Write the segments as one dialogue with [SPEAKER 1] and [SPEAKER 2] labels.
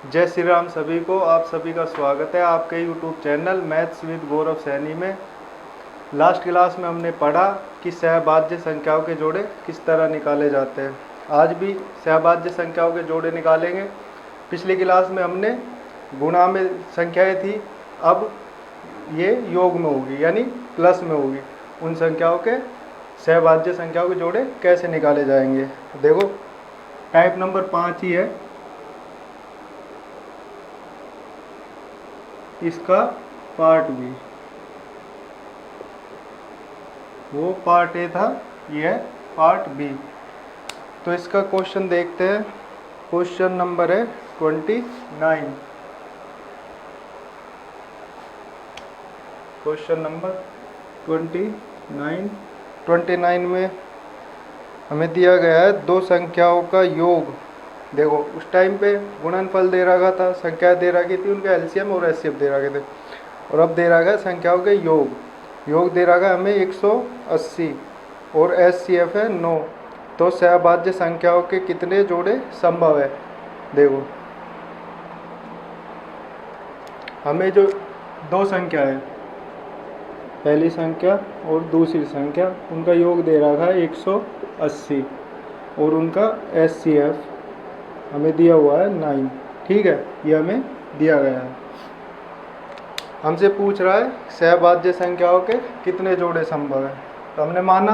[SPEAKER 1] जय श्री राम सभी को। आप सभी का स्वागत है आपके यूट्यूब चैनल मैथ्स विद गौरव सैनी में। लास्ट क्लास में हमने पढ़ा कि सहभाज्य संख्याओं के जोड़े किस तरह निकाले जाते हैं। आज भी सहभाज्य संख्याओं के जोड़े निकालेंगे। पिछली क्लास में हमने गुणा में संख्याएं थी, अब ये योग में होगी यानी प्लस में होगी। उन संख्याओं के सहभाज्य संख्याओं के जोड़े कैसे निकाले जाएंगे। देखो टाइप नंबर 5 ही है, इसका पार्ट बी, वो पार्ट ए था, ये पार्ट बी। तो इसका क्वेश्चन देखते हैं। क्वेश्चन नंबर है 29। क्वेश्चन नंबर 29 में हमें दिया गया है दो संख्याओं का योग। देखो उस टाइम पे गुणनफल दे रखा था, संख्या दे रखी थी, उनका एलसीएम और एचसीएफ दे रखे थे, और अब दे रखा है संख्याओं के योग दे रखा है हमें 180 और एचसीएफ है 9। तो सहभाज्य संख्याओं के कितने जोड़े संभव है। देखो हमें जो दो संख्या है, पहली संख्या और दूसरी संख्या, उनका योग दे रखा है 180 और उनका एचसीएफ हमें दिया हुआ है 9। ठीक है, ये हमें दिया गया है। हमसे पूछ रहा है सहभाज्य संख्याओं के कितने जोड़े संभव है। तो हमने माना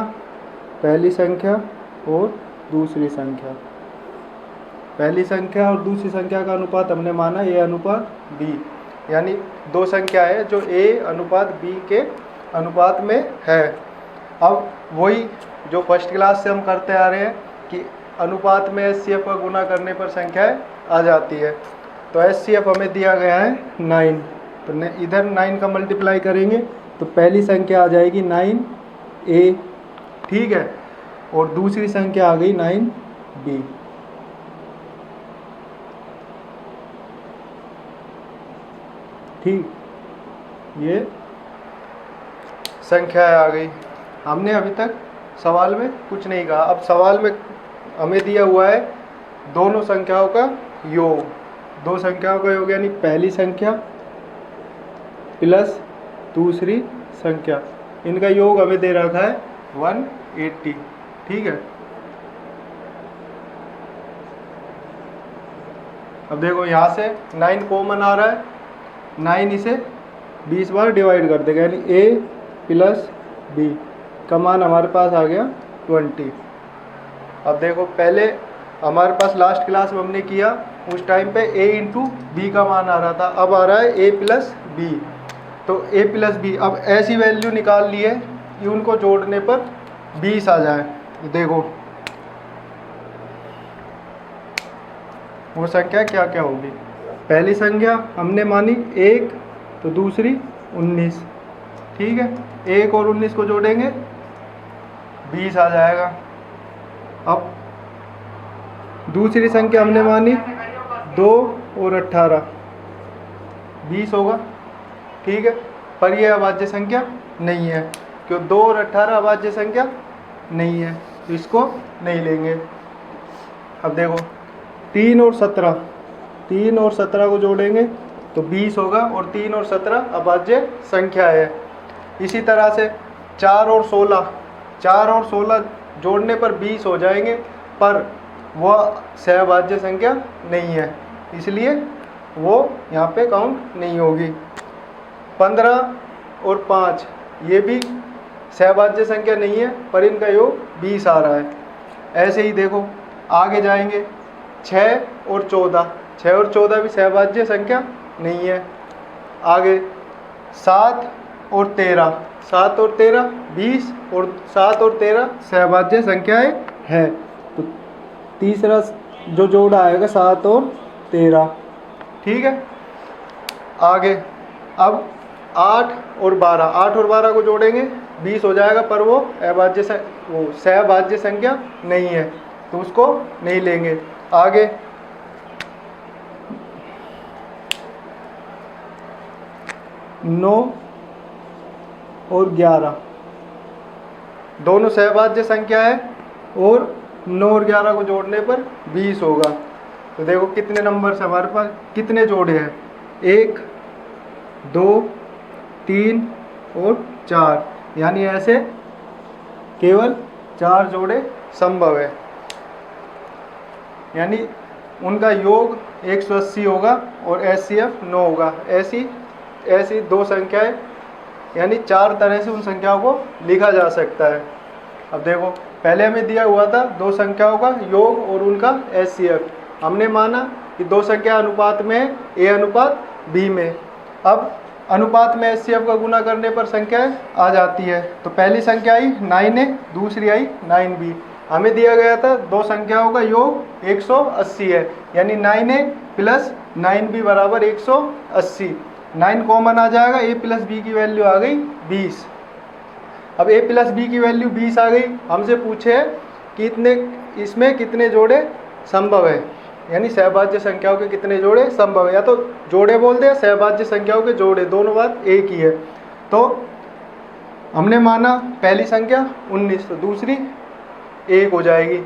[SPEAKER 1] पहली संख्या और दूसरी संख्या, पहली संख्या और दूसरी संख्या का अनुपात हमने माना ए अनुपात बी, यानी दो संख्या है जो ए अनुपात बी के अनुपात में है। अब वही जो फर्स्ट क्लास से हम करते आ रहे हैं कि अनुपात में एचसीएफ का गुना करने पर संख्याएं आ जाती है। तो एचसीएफ हमें दिया गया है 9, तो इधर 9 का मल्टीप्लाई करेंगे तो पहली संख्या आ जाएगी 9a, ठीक है, और दूसरी संख्या आ गई 9b। ठीक, ये संख्या आ गई। हमने अभी तक सवाल में कुछ नहीं कहा। अब सवाल में हमें दिया हुआ है दोनों संख्याओं का योग, दो संख्याओं का योग यानी पहली संख्या प्लस दूसरी संख्या, इनका योग हमें दे रखा है 180। ठीक है, अब देखो यहाँ से 9 कॉमन आ रहा है, 9 इसे 20 बार डिवाइड कर देगा यानी a प्लस b का मान हमारे पास आ गया 20। अब देखो पहले हमारे पास लास्ट क्लास में हमने किया, उस टाइम पे a इंटू बी का मान आ रहा था, अब आ रहा है a प्लस बी। तो a प्लस बी, अब ऐसी वैल्यू निकाल ली है कि उनको जोड़ने पर 20 आ जाए। देखो वो संख्या क्या क्या होगी। पहली संख्या हमने मानी 1, तो दूसरी 19। ठीक है, 1 और 19 को जोड़ेंगे 20 आ जाएगा। अब दूसरी संख्या हमने मानी 2 और 18, 20 होगा। ठीक है, पर यह अभाज्य संख्या नहीं है, क्यों 2 और 18 अभाज्य संख्या नहीं है, तो इसको नहीं लेंगे। अब देखो 3 और 17 को जोड़ेंगे तो 20 होगा, और 3 और 17 अभाज्य संख्या है। इसी तरह से 4 और 16 जोड़ने पर 20 हो जाएंगे, पर वह सहभाज्य संख्या नहीं है, इसलिए वो यहाँ पे काउंट नहीं होगी। 15 और 5 ये भी सहभाज्य संख्या नहीं है, पर इनका योग 20 आ रहा है। ऐसे ही देखो आगे जाएंगे, 6 और 14 भी सहभाज्य संख्या नहीं है। आगे 7 और 13 20, और 7 और 13 सहभाज्य संख्याएं है। तो तीसरा जो जोड़ा आएगा 7 और 13। ठीक है, आगे अब 8 और 12 को जोड़ेंगे 20 हो जाएगा, पर वो सहभाज्य संख्या नहीं है, तो उसको नहीं लेंगे। आगे 9 और 11 दोनों सहभाज्य संख्या है, और 9 और 11 को जोड़ने पर 20 होगा। तो देखो कितने नंबर से हमारे पास कितने जोड़े हैं, 1 2 3 और 4, यानी ऐसे केवल 4 जोड़े संभव है, यानी उनका योग 180 होगा और HCF 9 होगा। ऐसी दो संख्याएं, यानी 4 तरह से उन संख्याओं को लिखा जा सकता है। अब देखो पहले हमें दिया हुआ था दो संख्याओं का योग और उनका HCF, हमने माना कि दो संख्या अनुपात में है, A अनुपात B में। अब अनुपात में HCF का गुना करने पर संख्याएं आ जाती है। तो पहली संख्या आई 9A, दूसरी आई 9B। हमें दिया गया था दो संख्याओं का योग 180 है, यानी 9A प्लस 9B बराबर 180। 9 कॉमन आ जाएगा, A प्लस B की वैल्यू आ गई 20। अब A प्लस B की वैल्यू 20 आ गई। हमसे पूछे कि इसमें कितने जोड़े संभव है, यानी सहभाज्य संख्याओं के कितने जोड़े संभव है, या तो जोड़े बोल दे, सहभाज्य संख्याओं के जोड़े, दोनों बात एक ही है। तो हमने माना पहली संख्या 19, तो दूसरी 1 हो जाएगी।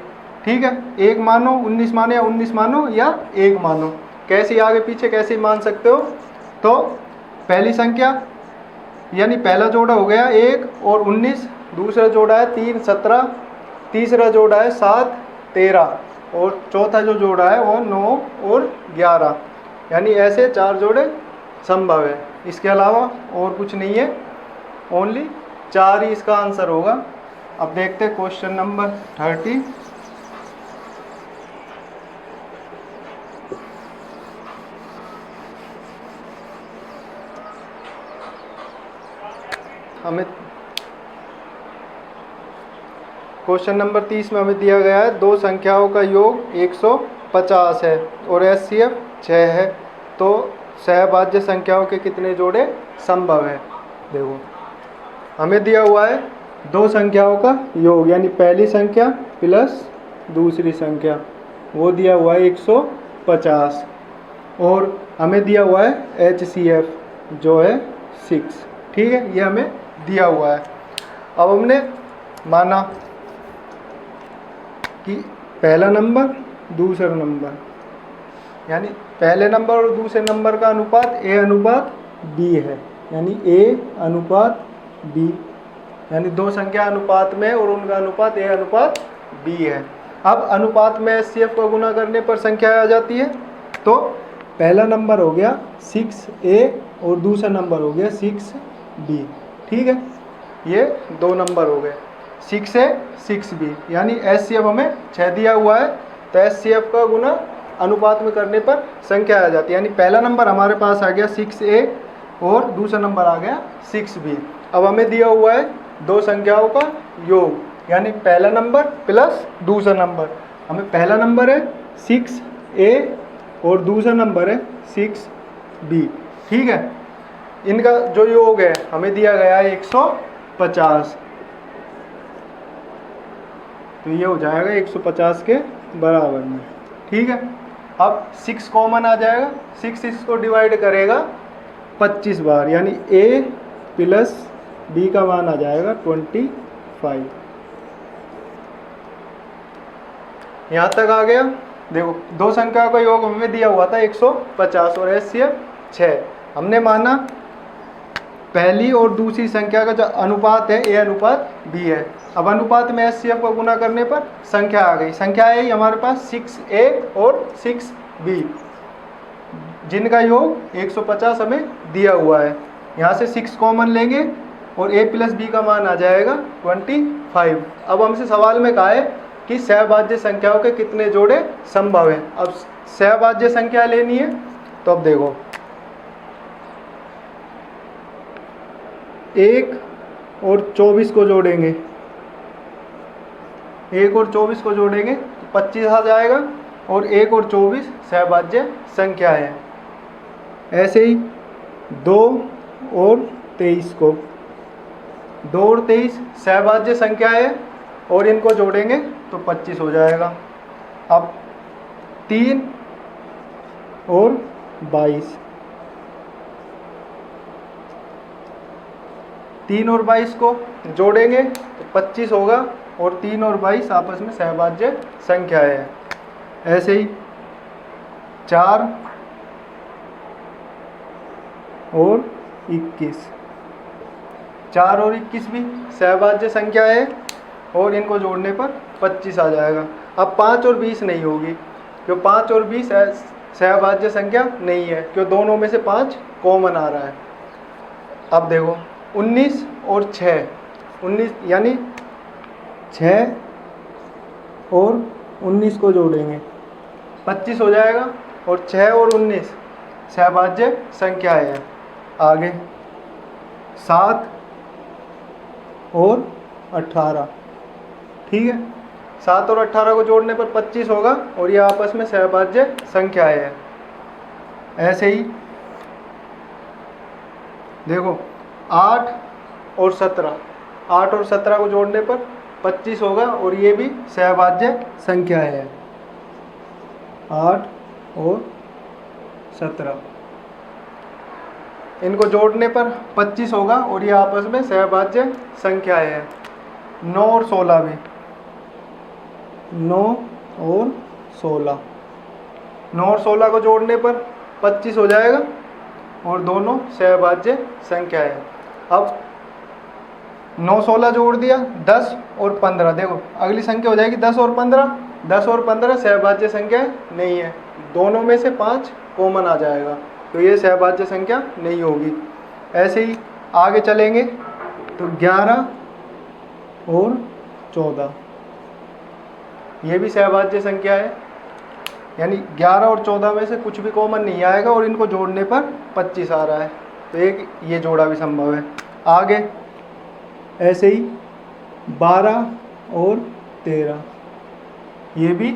[SPEAKER 1] ठीक है, 1 मानो, 19 मानो, या 19 मानो या 1 मानो, कैसे आगे पीछे कैसे मान सकते हो। तो पहली संख्या यानी पहला जोड़ा हो गया 1 और 19, दूसरा जोड़ा है 3 17, तीसरा जोड़ा है 7 13, और चौथा जो जोड़ा है वो 9 और 11, यानी ऐसे 4 जोड़े संभव है। इसके अलावा और कुछ नहीं है, ओनली 4 ही इसका आंसर होगा। अब देखते हैं क्वेश्चन नंबर 30। हमें क्वेश्चन नंबर 30 में हमें दिया गया है दो संख्याओं का योग 150 है और HCF 6 है, तो सहभाज्य संख्याओं के कितने जोड़े संभव है। देखो हमें दिया हुआ है दो संख्याओं का योग, यानी पहली संख्या प्लस दूसरी संख्या, वो दिया हुआ है 150, और हमें दिया हुआ है HCF जो है 6। ठीक है, ये हमें दिया हुआ है। अब हमने माना कि पहला नंबर दूसरा नंबर, यानी पहले नंबर और दूसरे नंबर का अनुपात A अनुपात B है, यानी A अनुपात B, यानी दो संख्या अनुपात में और उनका अनुपात A अनुपात B है। अब अनुपात में HCF को गुना करने पर संख्या आ जाती है। तो पहला नंबर हो गया 6A और दूसरा नंबर हो गया 6B। ठीक है, ये दो नंबर हो गए 6A 6B, यानी HCF हमें 6 दिया हुआ है, तो HCF का गुना अनुपात में करने पर संख्या आ जाती है। यानी पहला नंबर हमारे पास आ गया 6A और दूसरा नंबर आ गया 6B। अब हमें दिया हुआ है दो संख्याओं का योग, यानी पहला नंबर प्लस दूसरा नंबर। हमें पहला नंबर है 6A और दूसरा नंबर है 6B। ठीक है, इनका जो योग है हमें दिया गया है 150, तो ये हो जाएगा 150 के बराबर में। ठीक है, अब 6 कॉमन आ जाएगा, 6 इसको डिवाइड करेगा 25 बार, यानी A प्लस B का मान आ जाएगा 25। यहाँ तक आ गया। देखो दो संख्या का योग हमें दिया हुआ था 150 और HCF 6। हमने माना पहली और दूसरी संख्या का जो अनुपात है A अनुपात B है। अब अनुपात में HCF को गुना करने पर संख्या आ गई। संख्या है हमारे पास 6A और 6B, जिनका योग 150 हमें दिया हुआ है। यहाँ से 6 कॉमन लेंगे और A प्लस B का मान आ जाएगा 25। अब हमसे सवाल में कहा है कि सहभाज्य संख्याओं के कितने जोड़े संभव है। अब सहभाज्य संख्या लेनी है, तो अब देखो 1 और 24 को जोड़ेंगे, 1 और 24 को जोड़ेंगे तो 25 आ जाएगा, और 1 और 24 सहभाज्य संख्या है। ऐसे ही 2 और 23 को, 2 और 23 सहभाज्य संख्या है और इनको जोड़ेंगे तो 25 हो जाएगा। अब 3 और 22, 3 और 22 को जोड़ेंगे तो 25 होगा, और 3 और 22 आपस में सहभाज्य संख्या है। ऐसे ही 4 और 21। 4 और 21 भी सहभाज्य संख्या है और इनको जोड़ने पर 25 आ जाएगा। अब 5 और 20 नहीं होगी, क्यों 5 और 20 सहभाज्य संख्या नहीं है, क्यों दोनों में से 5 कॉमन आ रहा है। अब देखो 19 और 6, 19 यानी 6 और 19 को जोड़ेंगे 25 हो जाएगा, और 6 और 19 सहभाज्य संख्या है। आगे 7 और 18, ठीक है, 7 और 18 को जोड़ने पर 25 होगा और ये आपस में सहभाज्य संख्याएं है। ऐसे ही देखो 8 और 17, 8 और 17 को जोड़ने पर 25 होगा और ये भी सहभाज्य संख्याएं है। 8 और 17 इनको जोड़ने पर 25 होगा और ये आपस में सहभाज्य संख्याएं है। 9 और 16 भी, 9 और 16, 9 और 16 को जोड़ने पर 25 हो जाएगा और दोनों सहभाज्य संख्या है। अब 9 16 जोड़ दिया, 10 और 15, देखो अगली संख्या हो जाएगी 10 और 15। 10 और 15 सहभाज्य संख्या नहीं है, दोनों में से 5 कॉमन आ जाएगा, तो ये सहभाज्य संख्या नहीं होगी। ऐसे ही आगे चलेंगे तो 11 और 14 ये भी सहभाज्य संख्या है, यानी 11 और 14 में से कुछ भी कॉमन नहीं आएगा और इनको जोड़ने पर 25 आ रहा है, तो एक ये जोड़ा भी संभव है। आगे ऐसे ही 12 और 13 ये भी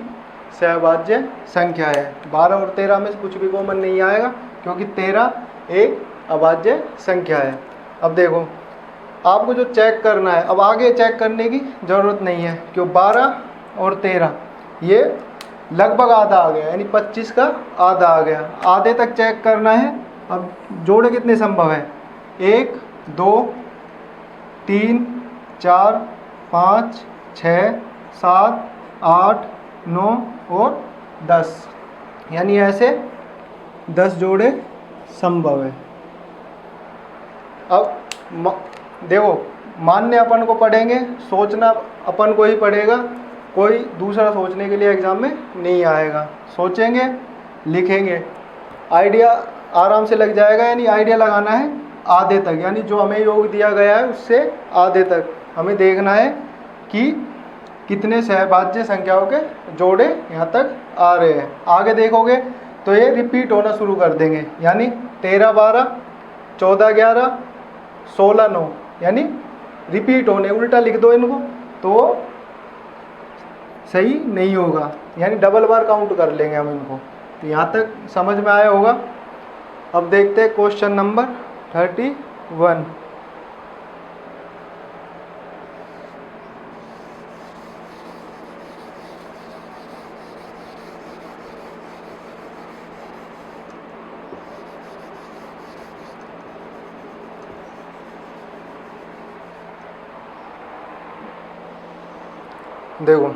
[SPEAKER 1] सहभाज्य संख्या है। 12 और 13 में से कुछ भी कॉमन नहीं आएगा क्योंकि 13 एक अभाज्य संख्या है। अब देखो आपको जो चेक करना है, अब आगे चेक करने की ज़रूरत नहीं है, क्यों 12 और 13 ये लगभग आधा आ गया, यानी 25 का आधा आ गया, आधे तक चेक करना है। अब जोड़े कितने संभव है, 1 2 3 4 5 6 7 8 9 और 10, यानी ऐसे 10 जोड़े संभव है। अब देखो मानने अपन को पढ़ेंगे, सोचना अपन को ही पड़ेगा, कोई दूसरा सोचने के लिए एग्ज़ाम में नहीं आएगा। सोचेंगे लिखेंगे, आइडिया आराम से लग जाएगा, यानी आइडिया लगाना है आधे तक, यानी जो हमें योग दिया गया है उससे आधे तक हमें देखना है कि कितने सहभाज्य संख्याओं के जोड़े यहाँ तक आ रहे हैं। आगे देखोगे तो ये रिपीट होना शुरू कर देंगे, यानी 13 12 14 11 16 9, यानी रिपीट होने, उल्टा लिख दो इनको तो सही नहीं होगा, यानी डबल बार काउंट कर लेंगे हम इनको। तो यहाँ तक समझ में आया होगा। अब देखते हैं क्वेश्चन नंबर 31। देखो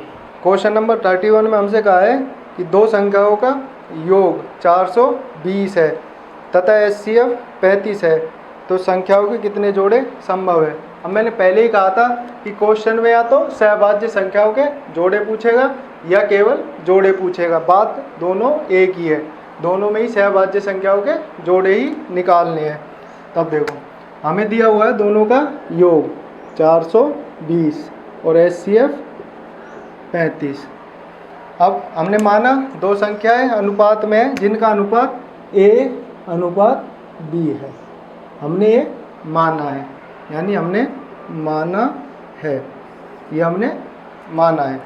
[SPEAKER 1] क्वेश्चन नंबर 31 में हमसे कहा है कि दो संख्याओं का योग 420 है तथा HCF 35 है, तो संख्याओं के कितने जोड़े संभव है। अब मैंने पहले ही कहा था कि क्वेश्चन में या तो सहभाज्य संख्याओं के जोड़े पूछेगा या केवल जोड़े पूछेगा, बात दोनों एक ही है, दोनों में ही सहभाज्य संख्याओं के जोड़े ही निकालने हैं। तब देखो हमें दिया हुआ है दोनों का योग 420 और HCF 35। अब हमने माना दो संख्याएं अनुपात में है जिनका अनुपात A अनुपात B है, हमने ये माना है, यानी हमने माना है, ये हमने माना है।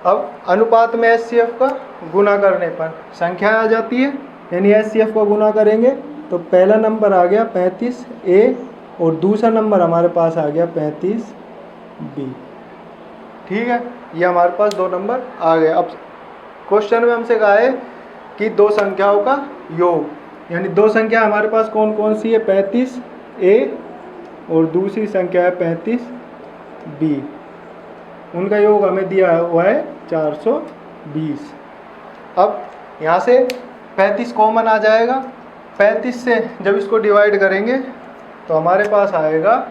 [SPEAKER 1] अब अनुपात में HCF का गुना करने पर संख्या आ जाती है, यानी HCF को गुना करेंगे तो पहला नंबर आ गया 35A और दूसरा नंबर हमारे पास आ गया 35B। ठीक है, ये हमारे पास दो नंबर आ गए। अब क्वेश्चन में हमसे कहा है कि दो संख्याओं का योग, यानी दो संख्या हमारे पास कौन कौन सी है, 35A और दूसरी संख्या है 35B, उनका योग हमें दिया हुआ है 420। अब यहाँ से 35 कॉमन आ जाएगा। 35 से जब इसको डिवाइड करेंगे तो हमारे पास आएगा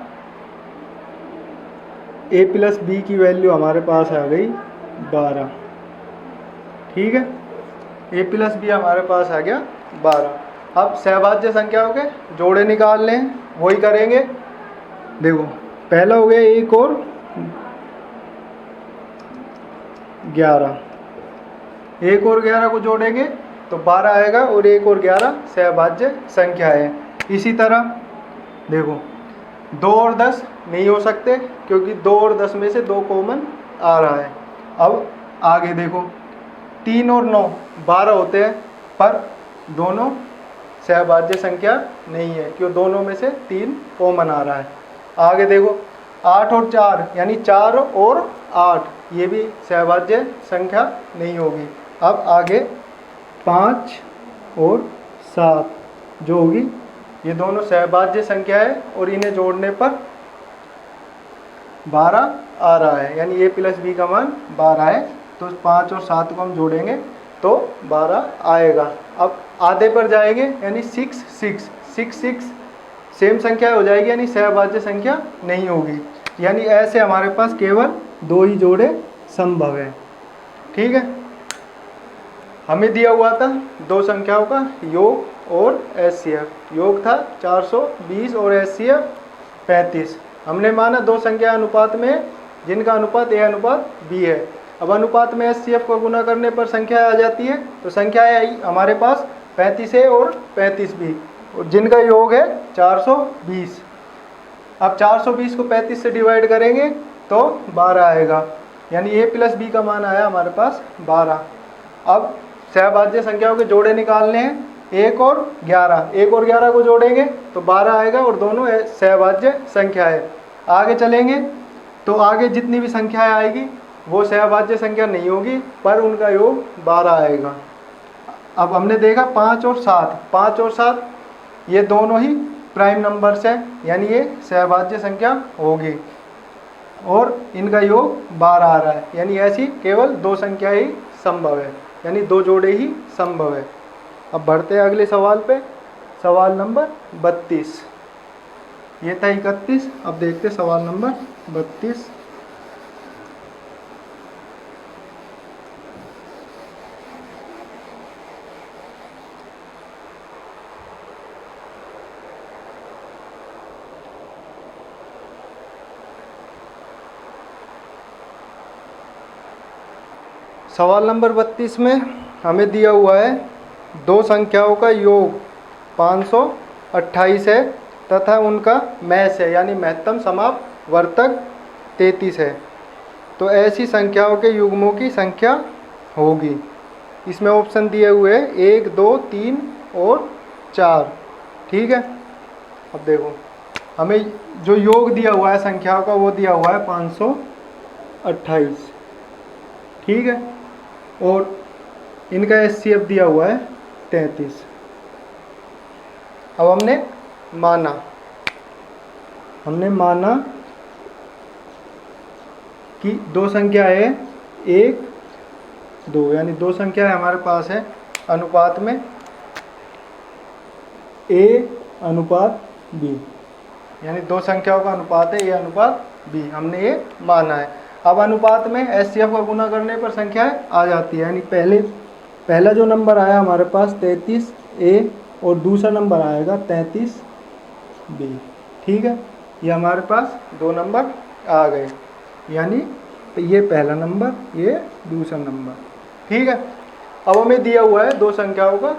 [SPEAKER 1] a प्लस बी की वैल्यू हमारे पास आ गई 12। ठीक है, a प्लस बी हमारे पास आ गया 12। अब सहभाज्य संख्याओं के जोड़े निकाल लें, वही करेंगे। देखो पहला हो गया 1 और 11, 1 और 11 को जोड़ेंगे तो 12 आएगा और 1 और 11 सहभाज्य संख्या है। इसी तरह देखो 2 और 10 नहीं हो सकते क्योंकि 2 और 10 में से 2 कॉमन आ रहा है। अब आगे देखो 3 और 9 12 होते हैं पर दोनों सहभाज्य संख्या नहीं है क्यों दोनों में से 3 कॉमन आ रहा है। आगे देखो 8 और 4 यानी 4 और 8 ये भी सहभाज्य संख्या नहीं होगी। अब आगे 5 और 7 जो होगी ये दोनों सहभाज्य संख्या है और इन्हें जोड़ने पर 12 आ रहा है, यानी a प्लस बी का मान 12 है। तो 5 और 7 को हम जोड़ेंगे तो 12 आएगा। अब आधे पर जाएंगे यानी 6 6 6 6 सेम संख्या हो जाएगी यानी सहभाज्य संख्या नहीं होगी। यानी ऐसे हमारे पास केवल 2 ही जोड़े संभव है। ठीक है, हमें दिया हुआ था 2 संख्याओं का योग और एचसीएफ। योग था 420 और एचसीएफ 35। हमने माना 2 संख्या अनुपात में जिनका अनुपात a अनुपात b है। अब अनुपात में एचसीएफ को गुना करने पर संख्या आ जाती है, तो संख्या आई हमारे पास 35a और 35b और जिनका योग है 420। अब 420 को 35 से डिवाइड करेंगे तो 12 आएगा, यानी a प्लस बी का मान आया हमारे पास 12। अब सहभाज्य संख्याओं के जोड़े निकालने हैं 1 और 11। 1 और 11 को जोड़ेंगे तो 12 आएगा और दोनों सहभाज्य संख्या है। आगे चलेंगे तो आगे जितनी भी संख्याएं आएगी वो सहभाज्य संख्या नहीं होगी पर उनका योग 12 आएगा। अब हमने देखा 5 और 7, 5 और 7 ये दोनों ही प्राइम नंबर्स हैं यानी ये सहभाज्य संख्या होगी और इनका योग 12 आ रहा है, यानी ऐसी केवल 2 संख्या ही संभव है, यानी 2 जोड़े ही संभव है। अब बढ़ते हैं अगले सवाल पे, सवाल नंबर 32। ये था 31, अब देखते हैं सवाल नंबर 32। सवाल नंबर 32 में हमें दिया हुआ है 2 संख्याओं का योग 528 है तथा उनका महस है यानी महत्तम समापवर्तक 33 है। तो ऐसी संख्याओं के युग्मों की संख्या होगी। इसमें ऑप्शन दिए हुए हैं 1 2 3 और 4। ठीक है, अब देखो हमें जो योग दिया हुआ है संख्याओं का वो दिया हुआ है 528। ठीक है, और इनका एचसीएफ दिया हुआ है 33। अब हमने माना कि 2 संख्या है 1 2 यानी 2 संख्या है हमारे पास है अनुपात में a अनुपात b, यानी 2 संख्याओं का अनुपात है a अनुपात b, हमने ये माना है। अब अनुपात में एचसीएफ का गुना करने पर संख्याएं आ जाती है, यानी पहला जो नंबर आया हमारे पास 33a और दूसरा नंबर आएगा 33b। ठीक है, ये हमारे पास 2 नंबर आ गए, यानी ये पहला नंबर ये दूसरा नंबर। ठीक है, अब हमें दिया हुआ है 2 संख्याओं का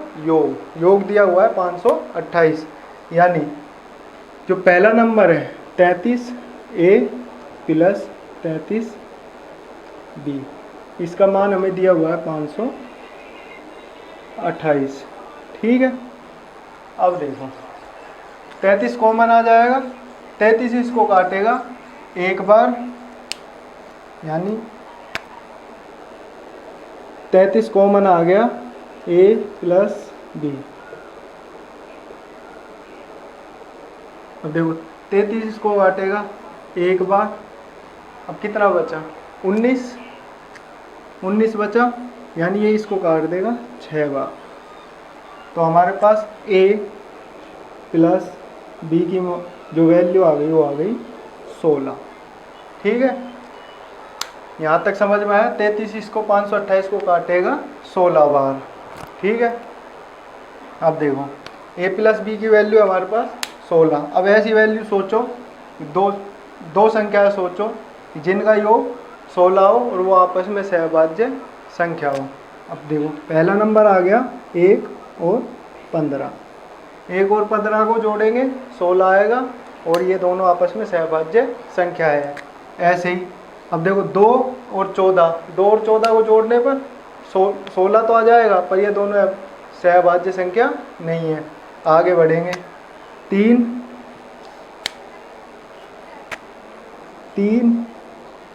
[SPEAKER 1] योग दिया हुआ है 528, यानी जो पहला नंबर है 33a प्लस 33b, इसका मान हमें दिया हुआ है 528। ठीक है, अब देखो 33 कॉमन आ जाएगा, 33 इसको काटेगा एक बार, यानी 33 कॉमन आ गया a प्लस b। अब देखो 33 इसको काटेगा एक बार, अब कितना बचा 19 बचा, यानी ये इसको काट देगा 6 बार। तो हमारे पास a प्लस b की जो वैल्यू आ गई वो आ गई 16। ठीक है, यहाँ तक समझ में आया। 33 इसको 528 को काटेगा 16 बार। ठीक है, अब देखो a प्लस बी की वैल्यू हमारे पास 16। अब ऐसी वैल्यू सोचो, दो संख्याएं सोचो जिनका योग 16 हो और वो आपस में सहभाज्य संख्या हो। अब देखो पहला नंबर आ गया 1 और 15। 1 और 15 को जोड़ेंगे 16 आएगा और ये दोनों आपस में सहभाज्य संख्या है। ऐसे ही अब देखो 2 और 14 को जोड़ने पर 16 तो आ जाएगा, पर ये दोनों सहभाज्य संख्या नहीं है। आगे बढ़ेंगे 3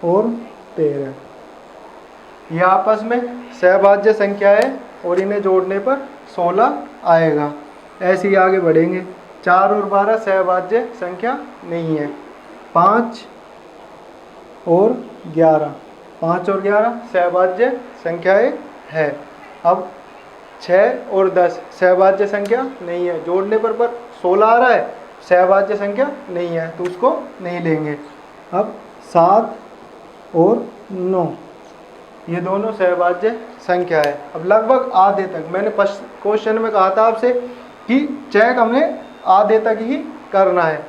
[SPEAKER 1] और 13, ये आपस में सहभाज्य संख्या है और इन्हें जोड़ने पर 16 आएगा। ऐसे ही आगे बढ़ेंगे 4 और 12 सहभाज्य संख्या नहीं है। 5 और 11 सहभाज्य संख्याएं है। अब 6 और 10 सहभाज्य संख्या नहीं है, जोड़ने पर 16 आ रहा है, सहभाज्य संख्या नहीं है तो उसको नहीं लेंगे। अब 7 और 9 ये दोनों सहभाज्य संख्या है। अब लगभग आधे तक, मैंने क्वेश्चन में कहा था आपसे कि चेक हमें आधे तक ही करना है,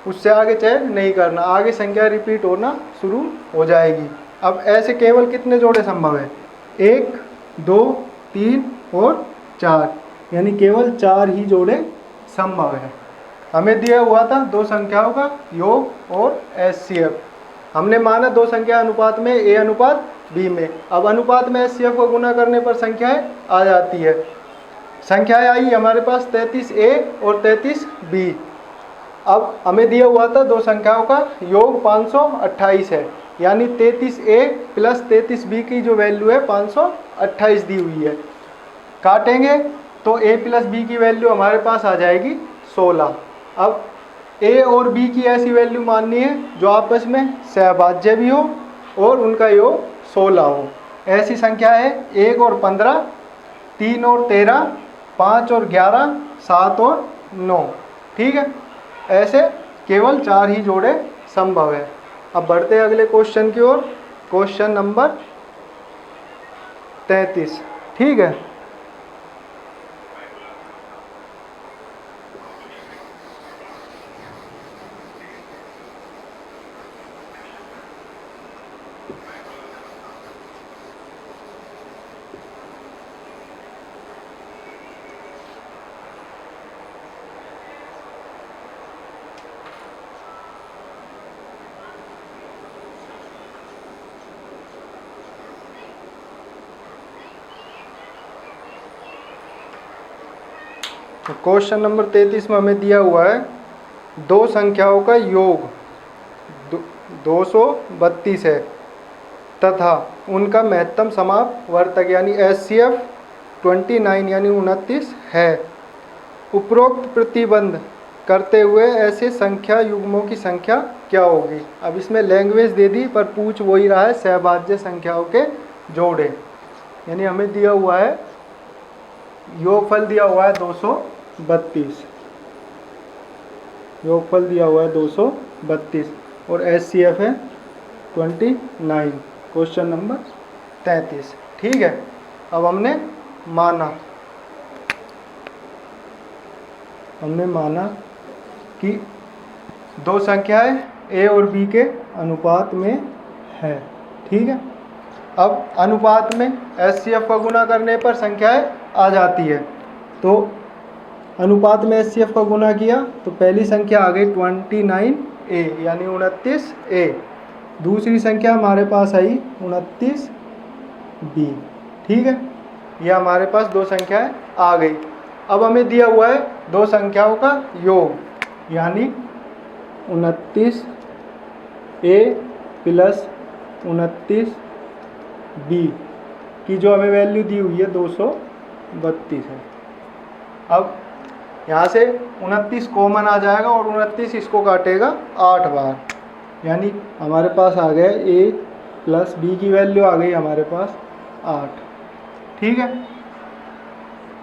[SPEAKER 1] उससे आगे चेक नहीं करना, आगे संख्या रिपीट होना शुरू हो जाएगी। अब ऐसे केवल कितने जोड़े संभव है? 1, 2, 3 और 4, यानी केवल 4 ही जोड़े संभव है। हमें दिया हुआ था दो संख्याओं का योग और HCF। हमने माना दो संख्या अनुपात में A अनुपात B में। अब अनुपात में HCF को गुना करने पर संख्याएं आ जाती है। संख्याएं आई हमारे पास 33A और 33B। अब हमें दिया हुआ था दो संख्याओं का योग 528 है, यानी 33A प्लस 33B की जो वैल्यू है 528 दी हुई है। काटेंगे तो A प्लस B की वैल्यू हमारे पास आ जाएगी 16। अब A और B की ऐसी वैल्यू माननी है जो आपस में सहभाज्य भी हो और उनका योग 16 हो। ऐसी संख्या है 1 और 15, 3 और 13, 5 और 11, 7 और 9। ठीक है, ऐसे केवल 4 ही जोड़े संभव है। अब बढ़ते हैं अगले क्वेश्चन की ओर, क्वेश्चन नंबर 33। ठीक है, तो क्वेश्चन नंबर 33 में हमें दिया हुआ है दो संख्याओं का योग 232 है तथा उनका महत्तम समापवर्तक यानी HCF 29 यानी 29 है। उपरोक्त प्रतिबंध करते हुए ऐसे संख्या युग्मों की संख्या क्या होगी? अब इसमें लैंग्वेज दे दी पर पूछ वही रहा है सहभाज्य संख्याओं के जोड़े। यानी हमें दिया हुआ है योगफल दिया हुआ है 232, योगफल दिया हुआ है 232 और HCF है 29, क्वेश्चन नंबर 33। ठीक है, अब हमने माना कि दो संख्याएं A और B के अनुपात में है। ठीक है, अब अनुपात में HCF का गुना करने पर संख्याएं आ जाती है। तो अनुपात में HCF का गुना किया तो पहली संख्या आ गई 29A यानी 29A। दूसरी संख्या हमारे पास आई 29B। ठीक है, यह हमारे पास दो संख्याएं आ गई। अब हमें दिया हुआ है दो संख्याओं का योग यानी 29A प्लस 29B की जो हमें वैल्यू दी हुई है 232 है। अब यहाँ से 29 कॉमन आ जाएगा और 29 इसको काटेगा 8 बार, यानी हमारे पास आ गया A प्लस B की वैल्यू आ गई हमारे पास 8। ठीक है,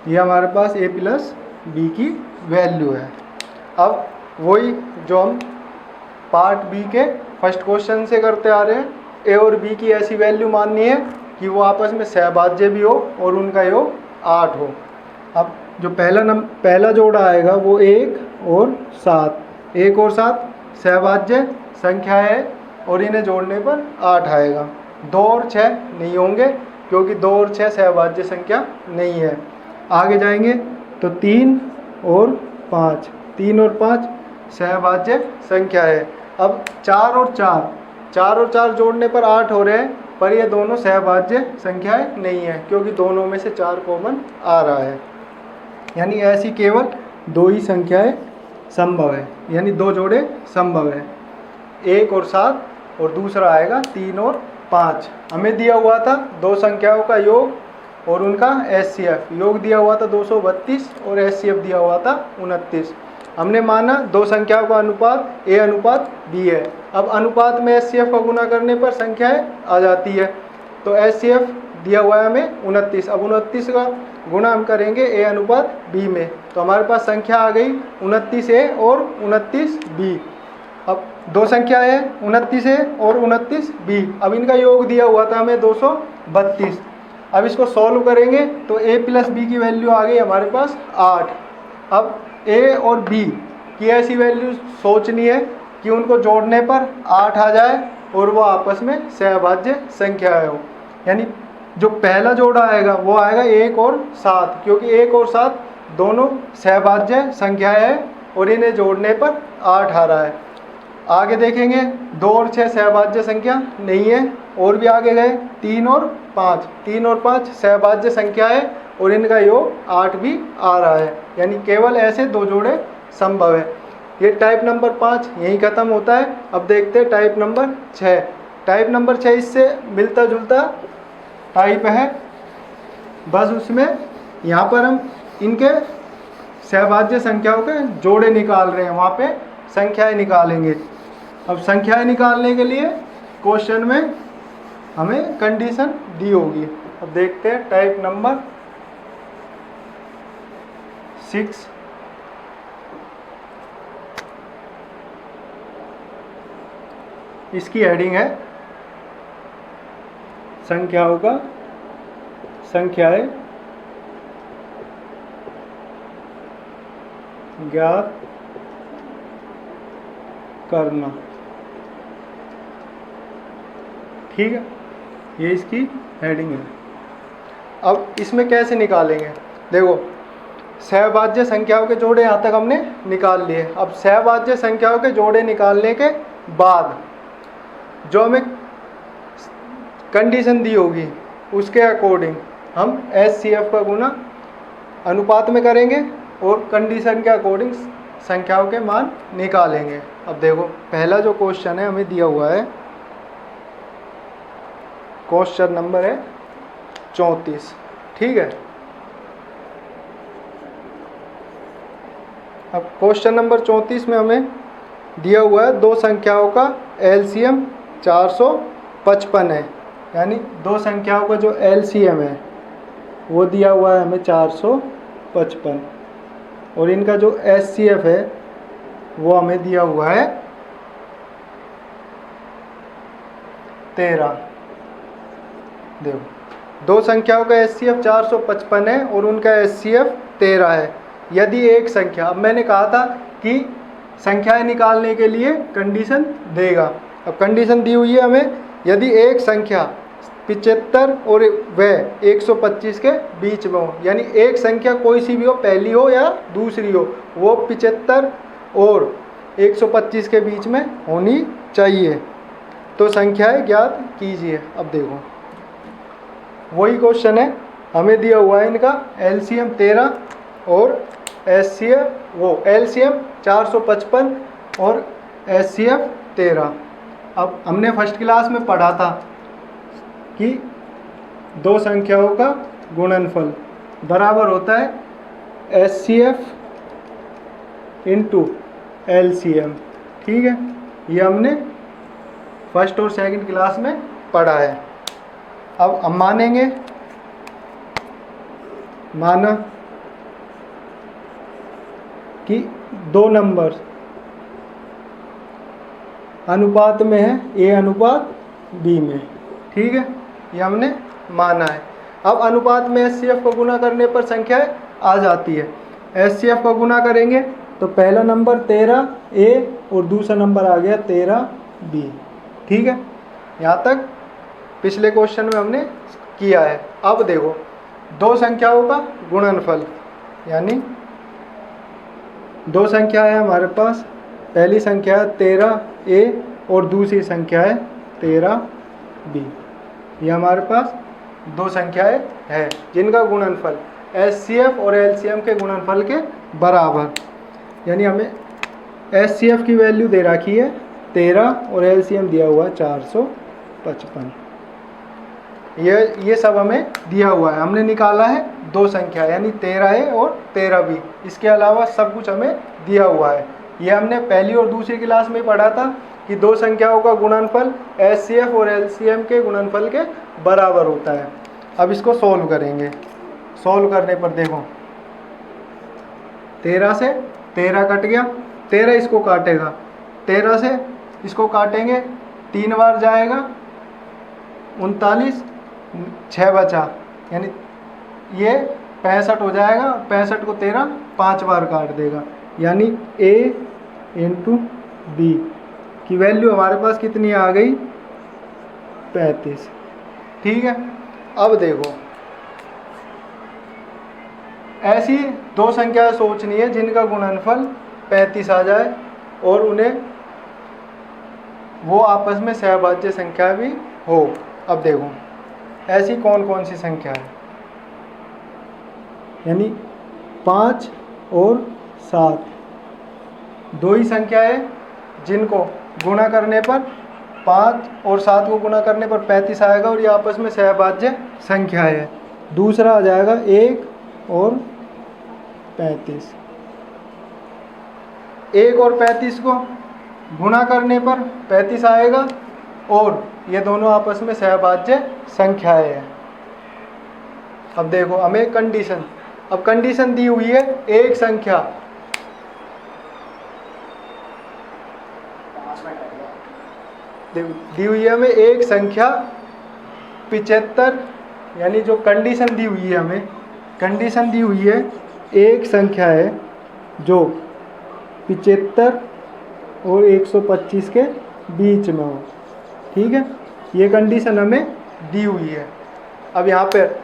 [SPEAKER 1] ये हमारे पास a प्लस बी की वैल्यू है। अब वही जो हम पार्ट बी के फर्स्ट क्वेश्चन से करते आ रहे हैं, ए और बी की ऐसी वैल्यू माननी है कि वो आपस में सहभाज्य भी हो और उनका योग 8 हो। अब जो पहला जोड़ा आएगा वो 1 और 7, 1 और 7 सहभाज्य संख्या है और इन्हें जोड़ने पर 8 आएगा। 2 और 6 नहीं होंगे क्योंकि 2 और 6 सहभाज्य संख्या नहीं है। आगे जाएंगे तो 3 और 5, 3 और 5 सहभाज्य संख्या है। अब 4 और 4 जोड़ने पर 8 हो रहे हैं, पर ये दोनों सहभाज्य संख्याएं नहीं है क्योंकि दोनों में से 4 कॉमन आ रहा है। यानी ऐसी केवल 2 ही संख्याएं संभव है, यानी 2 जोड़े संभव है, 1 और 7 और दूसरा आएगा 3 और 5। हमें दिया हुआ था 2 संख्याओं का योग और उनका एचसीएफ। योग दिया हुआ था 232 और एचसीएफ दिया हुआ था 29। हमने माना 2 संख्याओं का अनुपात a अनुपात b है। अब अनुपात में एचसीएफ का गुना करने पर संख्याएं आ जाती है, तो एचसीएफ दिया हुआ है हमें 29। अब 29 का गुना हम करेंगे a अनुपात b में, तो हमारे पास संख्या आ गई 29a और 29b। अब 2 संख्या है 29a और 29b। अब इनका योग दिया हुआ था हमें 232। अब इसको सॉल्व करेंगे तो a प्लस बी की वैल्यू आ गई हमारे पास 8। अब a और b की ऐसी वैल्यू सोचनी है कि उनको जोड़ने पर 8 आ जाए और वो आपस में सहभाज्य संख्या हो। यानी जो पहला जोड़ा आएगा वो आएगा 1 और 7, क्योंकि 1 और 7 दोनों सहभाज्य संख्याएं हैं और इन्हें जोड़ने पर 8 आ रहा है। आगे देखेंगे 2 और 6 सहभाज्य संख्या नहीं है, और भी आगे गए 3 और 5 सहभाज्य संख्या है और इनका योग 8 भी आ रहा है। यानी केवल ऐसे 2 जोड़े संभव है। ये टाइप नंबर 5 यहीं खत्म होता है। अब देखते हैं टाइप नंबर 6। टाइप नंबर 6 इससे मिलता जुलता टाइप है, बस उसमें यहाँ पर हम इनके सहभाज्य संख्याओं के जोड़े निकाल रहे हैं, वहाँ पे संख्याएं निकालेंगे। अब संख्याएं निकालने के लिए क्वेश्चन में हमें कंडीशन दी होगी। अब देखते हैं टाइप नंबर 6। इसकी हेडिंग है संख्याएं ज्ञात करना। ठीक है, ये इसकी हेडिंग है। अब इसमें कैसे निकालेंगे, देखो सहभाज्य संख्याओं के जोड़े यहाँ तक हमने निकाल लिए। अब सहभाज्य संख्याओं के जोड़े निकालने के बाद जो हमें कंडीशन दी होगी उसके अकॉर्डिंग हम एचसीएफ का गुना अनुपात में करेंगे और कंडीशन के अकॉर्डिंग संख्याओं के मान निकालेंगे। अब देखो पहला जो क्वेश्चन है हमें दिया हुआ है, क्वेश्चन नंबर है 34। ठीक है, अब क्वेश्चन नंबर 34 में हमें दिया हुआ है 2 संख्याओं का एलसीएम 455 है। यानी 2 संख्याओं का जो एलसीएम है वो दिया हुआ है हमें 455 और इनका जो एचसीएफ है वो हमें दिया हुआ है 13। देखो 2 संख्याओं का एचसीएफ 455 है और उनका एचसीएफ 13 है। यदि एक संख्या, अब मैंने कहा था कि संख्याएं निकालने के लिए कंडीशन देगा। अब कंडीशन दी हुई है हमें, यदि एक संख्या 75 और वह 125 के बीच में हो, यानी एक संख्या कोई सी भी हो, पहली हो या दूसरी हो, वो 75 और 125 के बीच में होनी चाहिए, तो संख्याएं ज्ञात कीजिए। अब देखो वही क्वेश्चन है, हमें दिया हुआ है इनका एलसीएम 13 और एचसीएफ वो एलसीएम 455 और एचसीएफ 13। अब हमने फर्स्ट क्लास में पढ़ा था कि 2 संख्याओं का गुणनफल बराबर होता है एचसीएफ इंटू एलसीएम। ठीक है, ये हमने फर्स्ट और सेकंड क्लास में पढ़ा है। अब हम मानेंगे, माना कि दो नंबर अनुपात में है, ए अनुपात बी में। ठीक है, ये हमने माना है। अब अनुपात में HCF को गुना करने पर संख्याएं आ जाती है। HCF को गुना करेंगे तो पहला नंबर 13A और दूसरा नंबर आ गया 13B। ठीक है, यहाँ तक पिछले क्वेश्चन में हमने किया है। अब देखो दो संख्याओं का गुणनफल, यानी दो संख्या है हमारे पास, पहली संख्या है 13A और दूसरी संख्या है 13B। ये हमारे पास दो संख्याएं हैं जिनका गुणनफल HCF और LCM के गुणनफल के बराबर, यानी हमें HCF की वैल्यू दे रखी है 13 और LCM दिया हुआ है 455। ये सब हमें दिया हुआ है। हमने निकाला है दो संख्या, यानी 13A और 13B। इसके अलावा सब कुछ हमें दिया हुआ है। ये हमने पहली और दूसरी क्लास में पढ़ा था कि दो संख्याओं का गुणनफल HCF और LCM के गुणनफल के बराबर होता है। अब इसको सॉल्व करेंगे। सॉल्व करने पर देखो 13 से 13 कट गया, 13 इसको काटेगा, 13 से इसको काटेंगे 3 बार जाएगा 39, 6 बचा, यानी ये 65 हो जाएगा। 65 को 13 5 बार काट देगा, यानी A इंटू B की वैल्यू हमारे पास कितनी आ गई, 35। ठीक है, अब देखो ऐसी दो संख्या सोचनी है जिनका गुणनफल 35 आ जाए और उन्हें वो आपस में सहभाज्य संख्या भी हो। अब देखो ऐसी कौन कौन सी संख्या है, यानी 5 और 7 दो ही संख्या है जिनको गुणा करने पर 5 और 7 को गुणा करने पर 35 आएगा और ये आपस में सहभाज्य संख्या है। दूसरा आ जाएगा 1 और 35। 1 और 35 को गुणा करने पर 35 आएगा और ये दोनों आपस में सहभाज्य संख्याएं हैं। अब देखो हमें कंडीशन, अब कंडीशन दी हुई है एक संख्या दी हुई है हमें एक संख्या 75, यानी जो कंडीशन दी हुई है हमें, कंडीशन दी हुई है एक संख्या है जो 75 और 125 के बीच में हो। ठीक है, ये कंडीशन हमें दी हुई है। अब यहाँ पर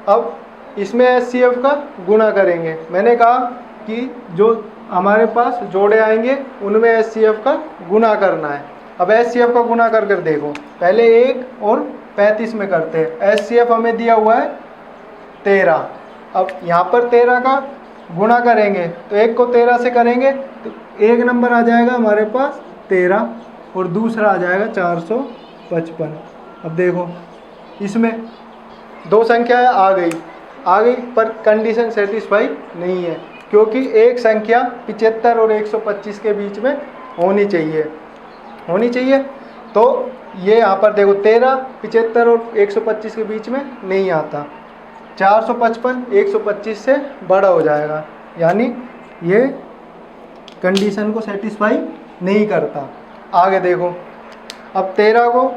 [SPEAKER 1] अब इसमें HCF का गुणा करेंगे। मैंने कहा कि जो हमारे पास जोड़े आएंगे उनमें HCF का गुणा करना है। अब HCF का गुणा कर कर देखो, पहले 1 और 35 में करते हैं। HCF हमें दिया हुआ है 13। अब यहाँ पर 13 का गुणा करेंगे तो एक को 13 से करेंगे तो एक नंबर आ जाएगा हमारे पास 13 और दूसरा आ जाएगा 455। अब देखो इसमें दो संख्याएं आ गई पर कंडीशन सेटिस्फाई नहीं है, क्योंकि एक संख्या 75 और 125 के बीच में होनी चाहिए। तो ये यहाँ पर देखो 13 75 और 125 के बीच में नहीं आता, 455 125 से बड़ा हो जाएगा, यानी ये कंडीशन को सेटिस्फाई नहीं करता। आगे देखो, अब 13 को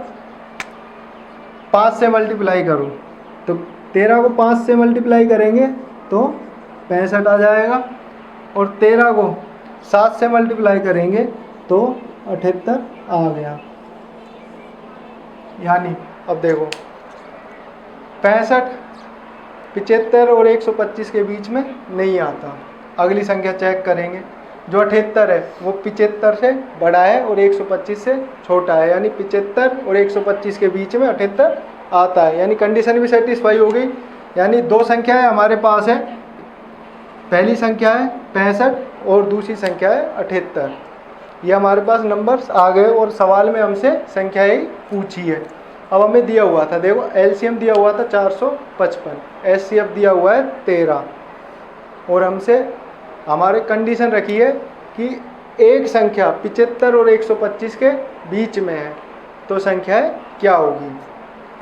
[SPEAKER 1] 5 से मल्टीप्लाई करूँ तो 13 को 5 से मल्टीप्लाई करेंगे तो 65 आ जाएगा और 13 को 7 से मल्टीप्लाई करेंगे तो 78 आ गया। यानी अब देखो 65 75 और 125 के बीच में नहीं आता। अगली संख्या चेक करेंगे, जो 78 है वो 75 से बड़ा है और 125 से छोटा है, यानी 75 और 125 के बीच में 78 आता है, यानी कंडीशन भी सेटिस्फाई हो गई। यानी दो संख्याएं हमारे पास है, पहली संख्या है 65 और दूसरी संख्या है 78। ये हमारे पास नंबर्स आ गए और सवाल में हमसे संख्या ही पूछी है। अब हमें दिया हुआ था, देखो LCM दिया हुआ था 455, HCF दिया हुआ है 13 और हमसे हमारे कंडीशन रखी है कि एक संख्या 75 और 125 के बीच में है, तो संख्या क्या होगी।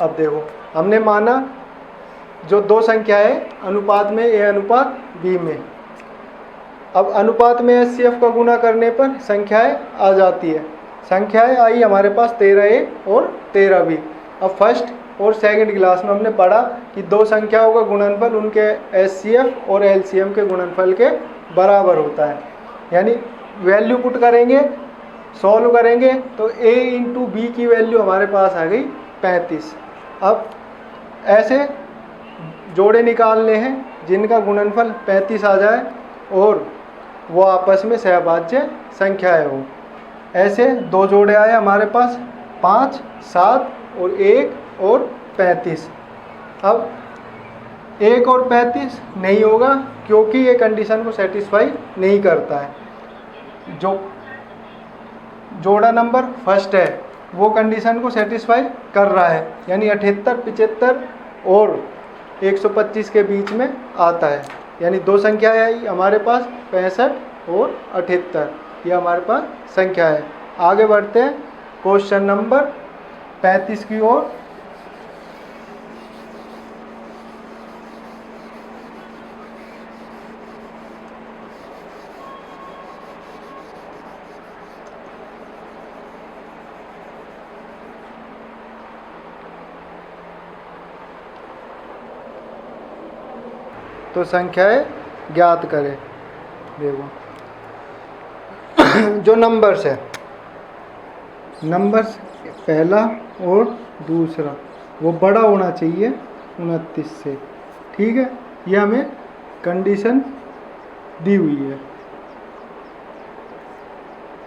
[SPEAKER 1] अब देखो हमने माना जो दो संख्या है अनुपात में A अनुपात B में, अब अनुपात में HCF का गुना करने पर संख्याएं आ जाती है। संख्याएं आई हमारे पास 13A और 13B। अब फर्स्ट और सेकंड क्लास में हमने पढ़ा कि दो संख्याओं का गुणनफल उनके HCF और LCM के गुणनफल के बराबर होता है। यानी वैल्यू पुट करेंगे, सॉल्व करेंगे तो A इंटू बी की वैल्यू हमारे पास आ गई 35। अब ऐसे जोड़े निकालने हैं जिनका गुणनफल 35 आ जाए और वो आपस में सहभाज्य संख्याएं हो। ऐसे दो जोड़े आए हमारे पास 5, 7 और 1 और 35। अब 1 और 35 नहीं होगा क्योंकि ये कंडीशन को सेटिस्फाई नहीं करता है। जो जोड़ा नंबर फर्स्ट है वो कंडीशन को सेटिस्फाई कर रहा है, यानी 78, 75 और 125 के बीच में आता है। यानी दो संख्याएं आई हमारे पास 65 और 78, ये हमारे पास संख्या है। आगे बढ़ते हैं क्वेश्चन नंबर 35 की ओर। तो संख्याएं ज्ञात करें। देखो जो नंबर्स है, नंबर्स पहला और दूसरा वो बड़ा होना चाहिए 29 से। ठीक है, ये हमें कंडीशन दी हुई है,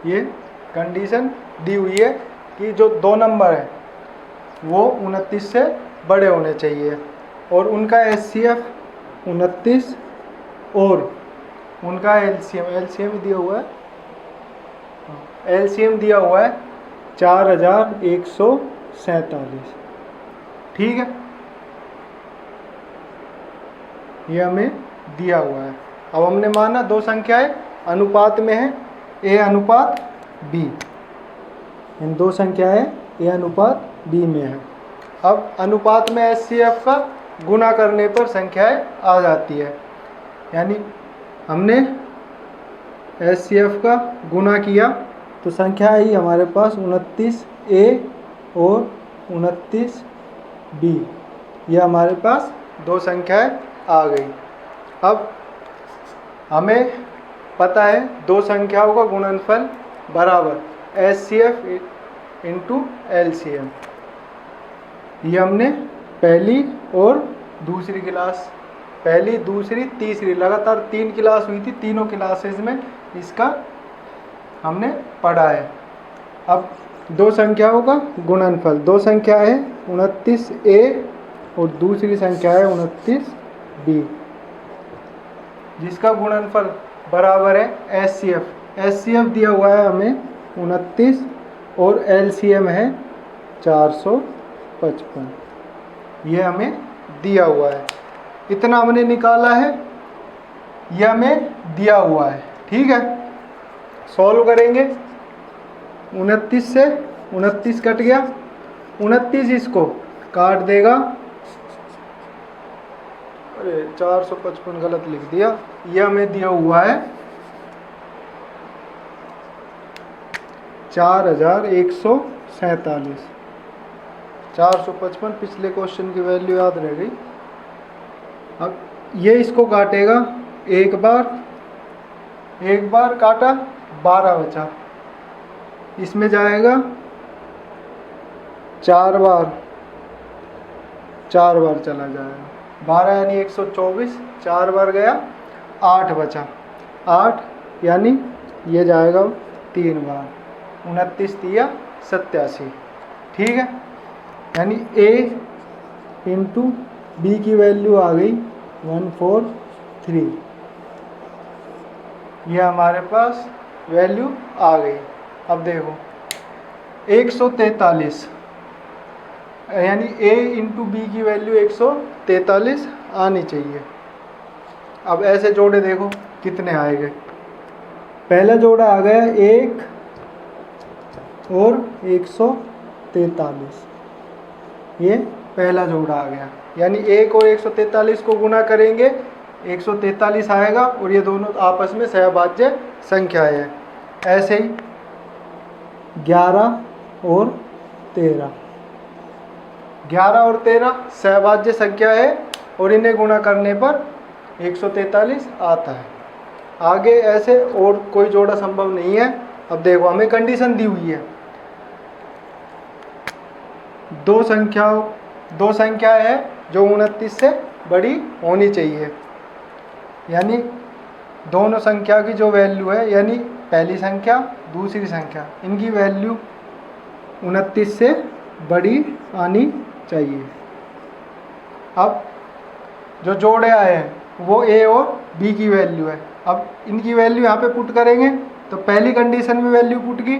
[SPEAKER 1] ये कंडीशन दी हुई है कि जो दो नंबर है वो 29 से बड़े होने चाहिए और उनका HCF 29 और उनका LCM दिया हुआ है, LCM दिया हुआ है 4147। ठीक है, ये हमें दिया हुआ है। अब हमने माना दो संख्याएं अनुपात में है A अनुपात B, इन दो संख्याएं A अनुपात B में है। अब अनुपात में HCF का गुना करने पर संख्याएं आ जाती है। यानी हमने HCF का गुना किया तो संख्या आई हमारे पास 29A और 29B, ये हमारे पास दो संख्याएं आ गई। अब हमें पता है दो संख्याओं का गुणनफल बराबर HCF इंटू LCM। ये हमने पहली और दूसरी क्लास, पहली दूसरी तीसरी लगातार 3 क्लास हुई थी, तीनों क्लासेस में इसका हमने पढ़ा है। अब दो संख्याओं का गुणनफल, दो संख्या है 29A और दूसरी संख्या है 29B, जिसका गुणनफल बराबर है HCF दिया हुआ है हमें 29 और LCM है 455, ये हमें दिया हुआ है। इतना हमने निकाला है, यह हमें दिया हुआ है। ठीक है, सॉल्व करेंगे। 29 से 29 कट गया, 29 इसको काट देगा, अरे 455 गलत लिख दिया। यह हमें दिया हुआ है 4147। 455 पिछले क्वेश्चन की वैल्यू याद रह गई। अब ये इसको काटेगा, एक बार काटा 12 बचा, इसमें जाएगा 4 बार चला जाएगा, 12 यानी 124, 4 बार गया 8 बचा, 8 यानी ये जाएगा 3 बार, 29 दिया 87। ठीक है, यानी A इंटू B की वैल्यू आ गई 143, ये हमारे पास वैल्यू आ गई। अब देखो 143, यानी A इंटू B की वैल्यू 143 आनी चाहिए। अब ऐसे जोड़े देखो कितने आएंगे। पहला जोड़ा आ गया 1 और 143, ये पहला जोड़ा आ गया। यानी 1 और 143 को गुना करेंगे 143 आएगा और ये दोनों आपस में सहभाज्य संख्याएं हैं। ऐसे ही 11 और 13, 11 और 13 सहभाज्य संख्या है और इन्हें गुणा करने पर 143 आता है। आगे ऐसे और कोई जोड़ा संभव नहीं है। अब देखो हमें कंडीशन दी हुई है, दो संख्या है जो 29 से बड़ी होनी चाहिए, यानी दोनों संख्या की जो वैल्यू है, यानी पहली संख्या दूसरी संख्या, इनकी वैल्यू 29 से बड़ी आनी चाहिए। अब जो जोड़े आए हैं वो ए और बी की वैल्यू है। अब इनकी वैल्यू यहाँ पे पुट करेंगे तो पहली कंडीशन में वैल्यू पुट की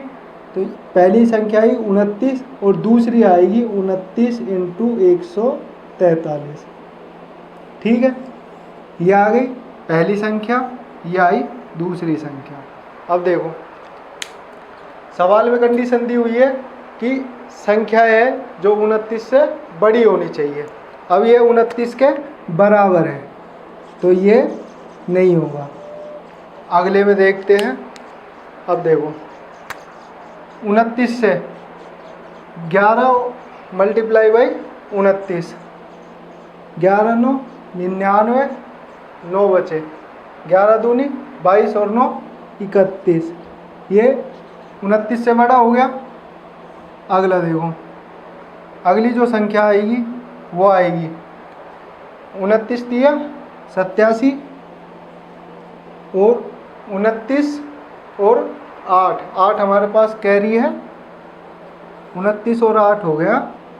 [SPEAKER 1] तो पहली संख्या आई 29 और दूसरी आएगी 29 इंटू 143। ठीक है, ये आ गई पहली संख्या, ये आई दूसरी संख्या। अब देखो सवाल में कंडीशन दी हुई है कि संख्या है जो 29 से बड़ी होनी चाहिए। अब ये 29 के बराबर है तो ये नहीं होगा। अगले में देखते हैं। अब देखो 29 से 11 मल्टीप्लाई बाई 29, 11 9 99, 9 बचे, 11 दूनी 22 और 9 31, ये 29 से बड़ा हो गया। अगला देखो, अगली जो संख्या आएगी वो आएगी 29 दिया 87 और 29 और 8 हमारे पास कैरी है, 29 और 8 हो गया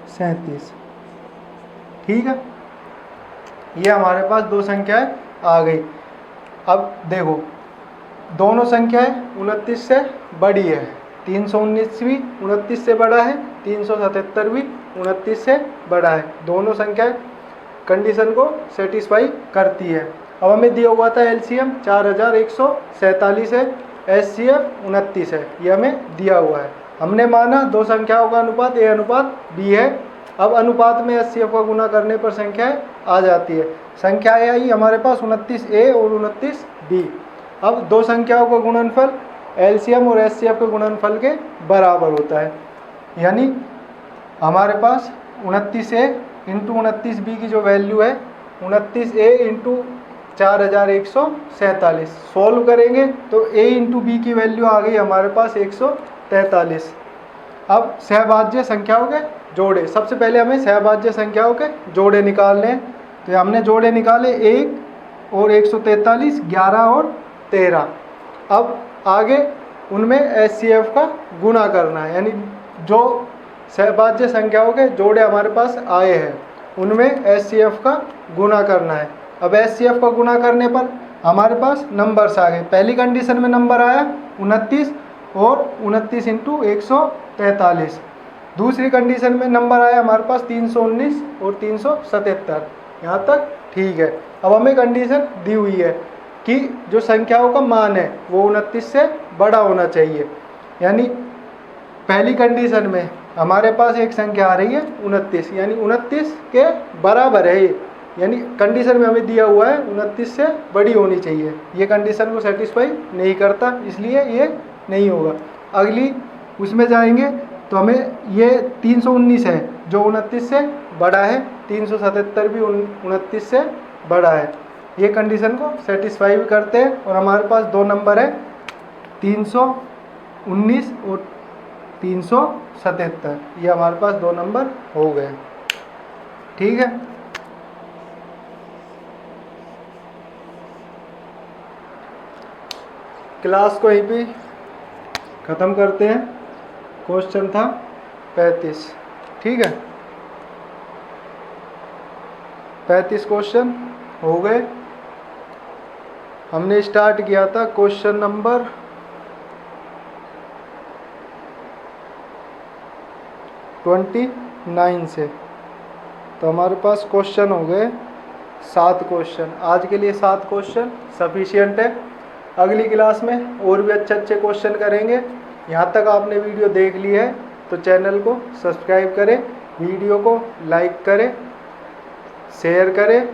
[SPEAKER 1] 37। ठीक है, ये हमारे पास दो संख्याएं आ गई। अब देखो दोनों संख्याएं 29 से बड़ी है, 319 भी 29 से बड़ा है, 377 भी 29 से बड़ा है। दोनों संख्याएं कंडीशन को सेटिस्फाई करती है। अब हमें दिया हुआ था एलसीएम 4147 है, एचसीएफ 29 है, ये हमें दिया हुआ है। हमने माना दो संख्याओं का अनुपात ए अनुपात बी है। अब अनुपात में एचसीएफ का गुना करने पर संख्याएं आ जाती है। संख्याएं आई हमारे पास 29A और 29B। अब दो संख्याओं का गुणनफल एलसीएम और एचसीएफ के गुणनफल के बराबर होता है, यानी हमारे पास 29A इंटू 29B की जो वैल्यू है 29A इंटू 4147। सॉल्व करेंगे तो A इंटू बी की वैल्यू आ गई हमारे पास 143। अब सहभाज्य संख्याओं के जोड़े, सबसे पहले हमें सहभाज्य संख्याओं के जोड़े निकालने हैं। तो हमने जोड़े निकाले 1 और 143, 11 और 13। अब आगे उनमें एचसीएफ का गुणा करना है, यानी जो सहभाज्य संख्याओं के जोड़े हमारे पास आए हैं उनमें एचसीएफ का गुणा करना है। अब एचसीएफ का गुणा करने पर हमारे पास नंबर्स आ गए। पहली कंडीशन में नंबर आया 29 और 29 इंटू 143। दूसरी कंडीशन में नंबर आया हमारे पास 319 और 377। यहाँ तक ठीक है। अब हमें कंडीशन दी हुई है कि जो संख्याओं का मान है वो 29 से बड़ा होना चाहिए, यानी पहली कंडीशन में हमारे पास एक संख्या आ रही है 29, यानी 29 के बराबर है ये, यानी कंडीशन में हमें दिया हुआ है 29 से बड़ी होनी चाहिए। ये कंडीशन को सेटिस्फाई नहीं करता, इसलिए ये नहीं होगा। अगली उसमें जाएंगे तो हमें ये 319 है जो 29 से बड़ा है, 377 भी 29 से बड़ा है। ये कंडीशन को सेटिस्फाई भी करते हैं और हमारे पास दो नंबर है 319 और 377। ये हमारे पास दो नंबर हो गए। ठीक है, क्लास को यहीं पे ख़त्म करते हैं। क्वेश्चन था 35। ठीक है, 35 क्वेश्चन हो गए। हमने स्टार्ट किया था क्वेश्चन नंबर 29 से, तो हमारे पास क्वेश्चन हो गए 7 क्वेश्चन। आज के लिए 7 क्वेश्चन सफिशिएंट है। अगली क्लास में और भी अच्छे क्वेश्चन करेंगे। यहाँ तक आपने वीडियो देख ली है तो चैनल को सब्सक्राइब करें, वीडियो को लाइक करें, शेयर करें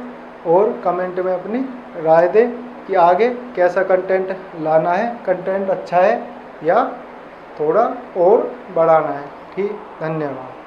[SPEAKER 1] और कमेंट में अपनी राय दे कि आगे कैसा कंटेंट लाना है, कंटेंट अच्छा है या थोड़ा और बढ़ाना है। ठीक, धन्यवाद।